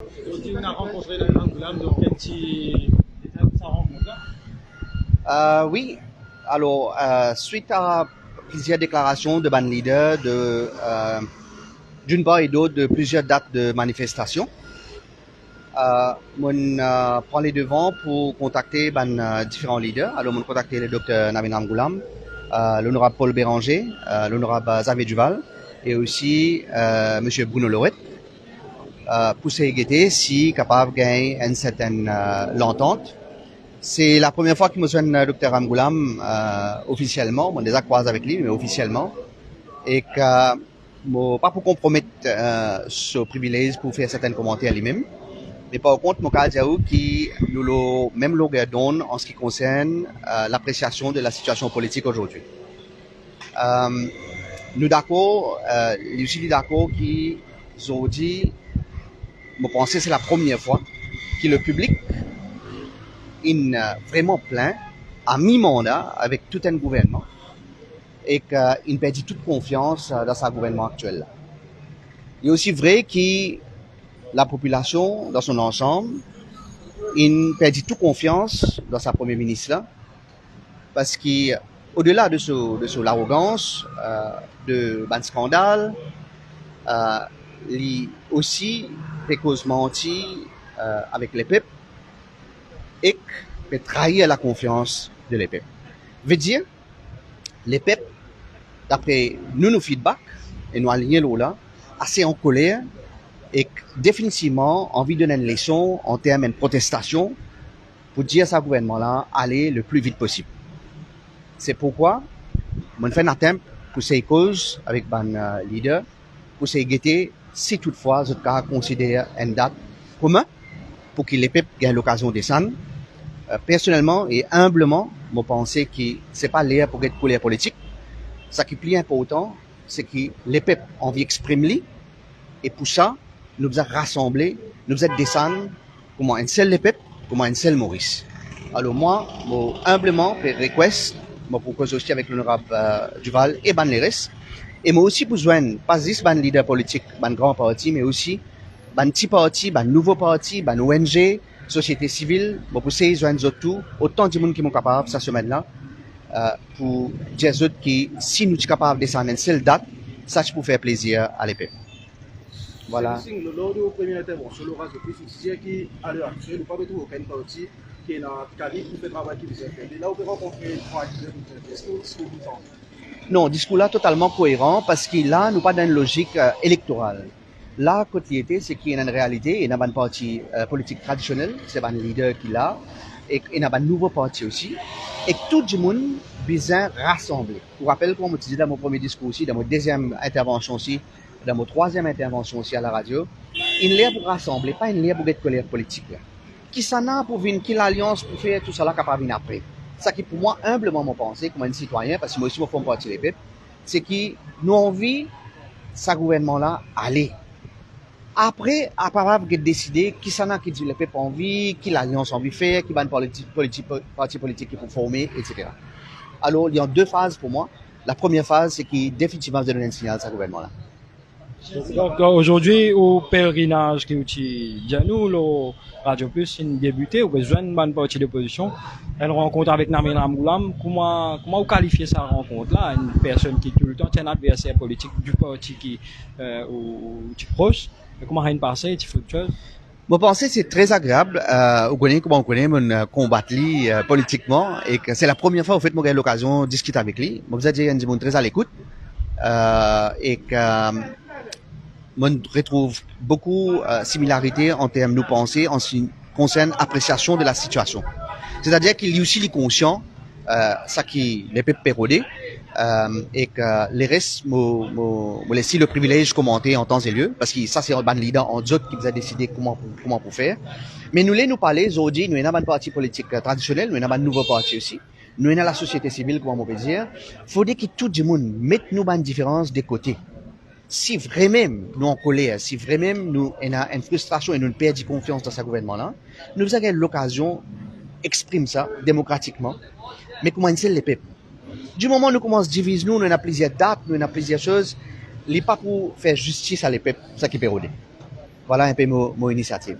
Aujourd'hui, on a rencontré Nabil Ghulam, donc un petit détail de sa rencontre-là. Oui, alors, suite à plusieurs déclarations de ban leader, d'une part et d'autre, de plusieurs dates de manifestation, on prend les devants pour contacter différents leaders. Alors, on a contacté le docteur Nabil Ghulam, l'honorable Paul Béranger, l'honorable Xavier Duval, et aussi monsieur Bruno Loret, pour s'aider si capable de gagner une certaine l'entente. C'est la première fois que je me souviens Dr Ramgoulam officiellement, on déjà croisé avec lui, mais officiellement, et que pas pour compromettre ce privilège pour faire certains commentaires lui-même, mais par contre, mon cas qui nous le même longueur d'onde en ce qui concerne l'appréciation de la situation politique aujourd'hui. Nous d'accord, je suis d'accord qui ont dit, je pense que c'est la première fois que le public vraiment plein à mi-mandat avec tout un gouvernement et qu'il perd toute confiance dans sa gouvernement actuel. Il est aussi vrai que la population dans son ensemble, il perd toute confiance dans sa première ministre là, parce qu'au-delà de l'arrogance, de ban scandale, il aussi fait cause menti avec les peuples et peut trahir la confiance de les peuples. Veut dire, les peuples, d'après nos feedback, et nous alignons là, assez en colère et définitivement envie de donner une leçon en termes de protestation pour dire à ce gouvernement-là aller le plus vite possible. C'est pourquoi on fait un attempt pour ces causes avec les leaders, pour ces guetter si toutefois je considère une date commune pour que les peuples aient l'occasion de descendre. Personnellement et humblement, je pense que c'est pas l'air pour être colère politique. Ce qui est plus important, c'est que les peuples ont envie d'exprimer et pour ça, nous avons rassemblé, nous avons descendu comme un seul les peuples, comme un seul Maurice. Alors moi, humblement, je request, je propose aussi avec l'honorable Duval et Ban Leres, et moi aussi besoin, pas juste ban leader politique, ban grand parti, mais aussi ban petit parti, ban nouveau parti, ban ONG, société civile, je pousser joindre tout, autant de monde qui sont capables cette semaine-là, pour dire que si nous sommes capables de descendre une seule date, ça peut faire plaisir à l'épée. Voilà. Lors de la première intervention, Laura Zopis, c'est qui, à l'heure actuelle, nous ne pouvons pas aucun parti qui est dans le Cali pour faire travail qui vous a fait. Là, on peut rencontrer trois acteurs. Est-ce que vous pensez? Non, discours là totalement cohérent parce que là, nous pas dans une logique électorale. Là, côté était, c'est qu'il y a une réalité, il y a un parti politique traditionnel, c'est un leader qui l'a, et il y a un nouveau parti aussi, et tout le monde besoin rassembler. Je vous rappelle, comme je disais dans mon premier discours aussi, dans mon deuxième intervention aussi, dans mon troisième intervention aussi à la radio, une l'air pour rassembler, pas une l'air pour être colère politique. Là. Qui s'en a pour venir, qui l'alliance pour faire tout ça là capable venir après. Ça qui pour moi, humblement, mon pensée, comme un citoyen, parce que moi aussi, je fais partie des peuples, c'est que nous envie, ce gouvernement-là, aller. Après, à part de décider qui s'en a qui dit le peuple envie, qui l'alliance envie faire, qui va une parti politique qui faut former, etc. Alors, il y a deux phases pour moi. La première phase, c'est qui définitivement donne un signal à ce gouvernement-là. Donc aujourd'hui, au pèlerinage qui est nous, le Radio Plus, une débutée, ou besoin de bonne partie d'opposition, elle rencontre avec Nabil Ghulam. Comment vous qualifiez sa rencontre-là? Une personne qui tout le temps est un adversaire politique du parti qui est proche. Comment elle passe? Il faut autre chose? Je pense que c'est très agréable. Vous connaissez comment on connaît mon combattre lui politiquement et que c'est la première fois au fait que j'ai l'occasion de discuter avec lui. Vous avez dit un très à l'écoute et que on retrouve beaucoup de similarités en termes de pensée en ce qui concerne l'appréciation de la situation. C'est-à-dire qu'il est aussi conscient ça qui les peut péroder et que les restes me laissent le privilège de commenter en temps et lieu parce que ça c'est un ban leader en d'autres qui vous a décidé comment pour faire. Mais nous parler aujourd'hui, nous avons un parti politique traditionnel, nous avons un nouveau parti aussi. Nous avons la société civile, comment on peut dire. Il faudrait que tout le monde mette nous une différence de côté. Si vraiment nous en colère, si vraiment nous avons une frustration et nous perdons confiance dans ce gouvernement-là, nous avons l'occasion d'exprimer ça démocratiquement, mais comment c'est les peuples. Du moment où nous commençons à diviser, nous avons plusieurs dates, nous avons plusieurs choses, ce n'est pas pour faire justice à les peuples, ça qui est pérodé. Voilà un peu mon initiative.